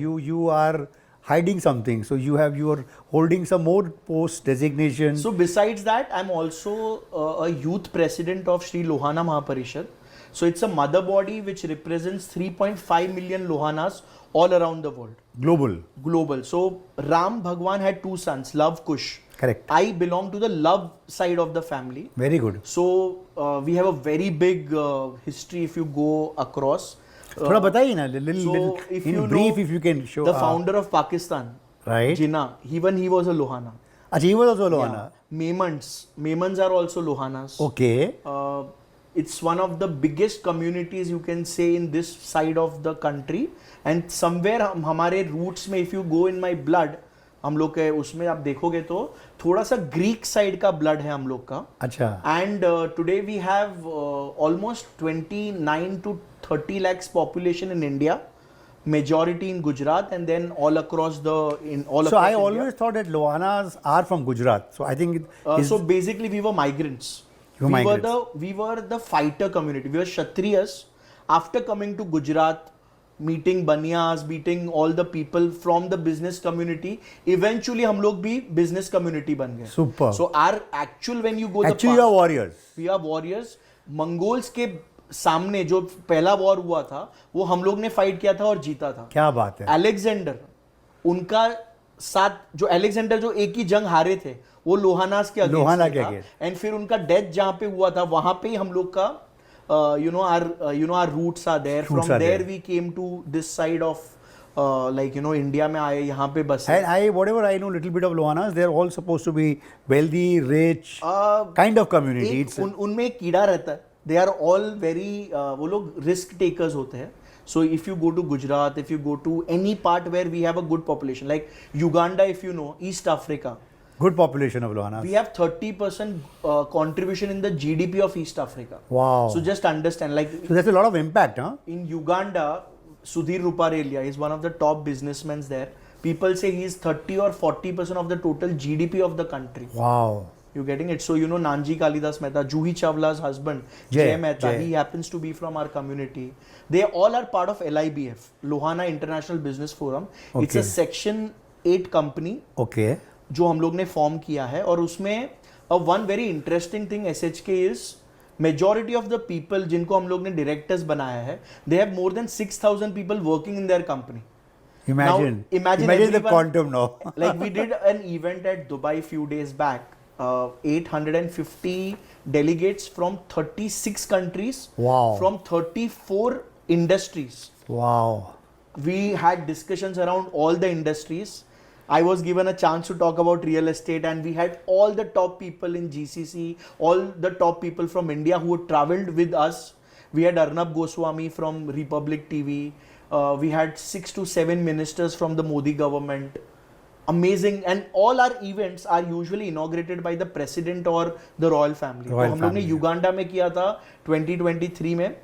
You are hiding something, so you are holding some more post designation. So besides that, I'm also a youth president of Sri Lohana Mahaparishad. So it's a mother body which represents 3.5 million Lohanas all around the world. Global. So Ram Bhagwan had two sons, Love, Kush. Correct. I belong to the love side of the family. Very good. So we have a very big history if you go across. थोड़ा बताइए ना, little if in you brief know if you can show. The founder of Pakistan, right. Jinnah, even he was a Lohana. अच्छा, he was also Lohana. Yeah. Memons are also Lohanas. Okay. It's one of the biggest communities you can say in this side of the country, and somewhere हमारे roots में if you go in my blood, हम लोग के उसमें आप देखोगे तो थोड़ा सा ग्रीक साइड का ब्लड है हम लोग का. अच्छा. And today we have almost 29 to 30 lakhs population in India, majority in Gujarat, and then all across the So I always thought that Lohanas are from Gujarat. So I think so basically we were migrants. We were the fighter community. We were Kshatriyas. After coming to Gujarat, meeting Baniyas, meeting all the people from the business community, eventually हम लोग भी business community बन गए. Super. So our actual when you go actually you are warriors. We are warriors. Mongols के सामने जो पहला war हुआ था वो हम लोग ने फाइट किया था और जीता था. क्या बात है. अलेक्जेंडर, उनका साथ जो अलेक्जेंडर जो एक ही जंग हारे थे वो लोहानास के अगेंस्ट, एंड फिर उनका डेथ जहां पे हुआ था वहां पे ही हम लोग का our roots are there. From there we came to this side of India में आए, यहाँ पे बसे. And whatever I know little bit of Lohanas, they are all supposed to be wealthy, rich, kind of community. उनमें एक कीड़ा रहता है. They are all very वो लोग risk takers होते हैं. So if you go to Gujarat, if you go to any part where we have a good population, like Uganda, if you know, East Africa. Good population of Lohanas. We have 30% contribution in the GDP of East Africa. Wow. So just understand, so that's a lot of impact, huh? In Uganda, Sudhir Ruparelia is one of the top businessmen there. People say he is 30 or 40% of the total GDP of the country. Wow. You getting it? So Nanji Kalidas Mehta, Juhi Chawla's husband, Jay Mehta, he happens to be from our community. They all are part of LIBF, Lohana International Business Forum. Okay. It's a Section 8 company. Okay. जो हम लोग ने form किया है, और उसमें one very interesting thing SHK is majority of the people जिनको हम लोग ने डायरेक्टर्स बनाया है, they have more than 6,000 people working in their company. Imagine the quantum now. Like we did an event at Dubai few days back. 850 delegates from 36 countries. Wow. From 34 industries. Wow. We had discussions around all the industries. I was given a chance to talk about real estate, and we had all the top people in GCC, all the top people from India who had traveled with us. We had Arnab Goswami from Republic TV. We had 6 to 7 ministers from the Modi government. Amazing. And all our events are usually inaugurated by the president or the royal family. तो हम लोग ने Uganda में किया था 2023 में,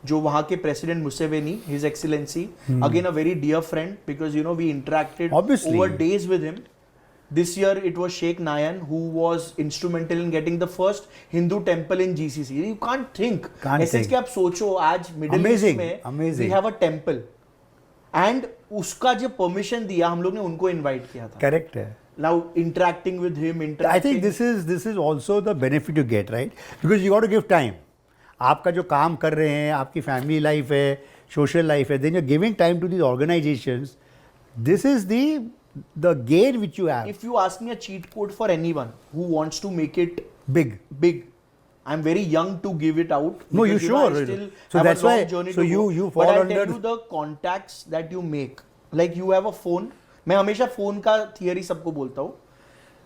जो वहाँ के president Museveni, his excellency, again a very dear friend, because we interacted over days with him. This year it was Sheikh Nayan who was instrumental in getting the first Hindu temple in GCC. You can't think. ऐसे कि आप सोचो आज middle east में we have a temple, and उसका जो permission दिया हम लोग ने उनको invite किया था. Correct है. Now interacting with him, I think this is also the benefit you get, right? Because you got to give time. आपका जो काम कर रहे हैं, आपकी फैमिली लाइफ है, सोशल लाइफ है, then you are giving time to these organisations. This is the gain which you have. If you ask me a cheat code for anyone who wants to make it big, I'm very young to give it out. No, you sure. So that's why. So you fall under. But I'll tell you the contacts that you make. Like you have a phone. मैं हमेशा phone का theory सबको बोलता हूँ.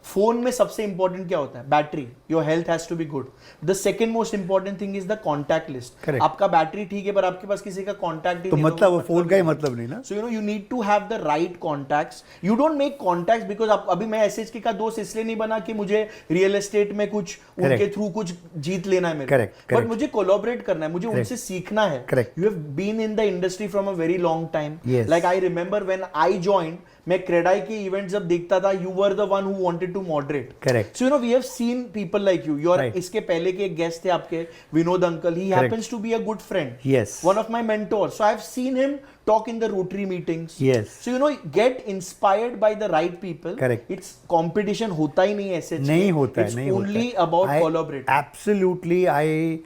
Phone में सबसे important क्या होता है? Battery. Your health has to be good. The second most important thing is the contact list. आपका बैटरी ठीक है पर आपके पास किसी का कॉन्टैक्ट तो मतलब वो फोन का ही मतलब नहीं ना. So you need to have the right contacts. You don't make contacts because अभी मैं SHK का दोस्त इसलिए नहीं बना कि मुझे रियल एस्टेट में कुछ उनके थ्रू कुछ जीत लेना है मेरे, बट मुझे कोलैबोरेट करना है, मुझे उनसे सीखना है. You have been in the industry from a very long time. Like I remember when I joined, मैं क्रेडाई के इवेंट जब देखता था, you were the one who wanted to moderate. Correct. So we have seen people like you. Your Right. इसके पहले के एक guest थे आपके Vinod uncle. He Correct. happens to be a good friend. Yes. One of my mentors. So I've seen him talk in the Rotary meetings. Yes. So get inspired by the right people. Correct. It's competition होता ही नहीं ऐसे. नहीं होता है, It's नहीं होता only है. about collaborating. Absolutely, I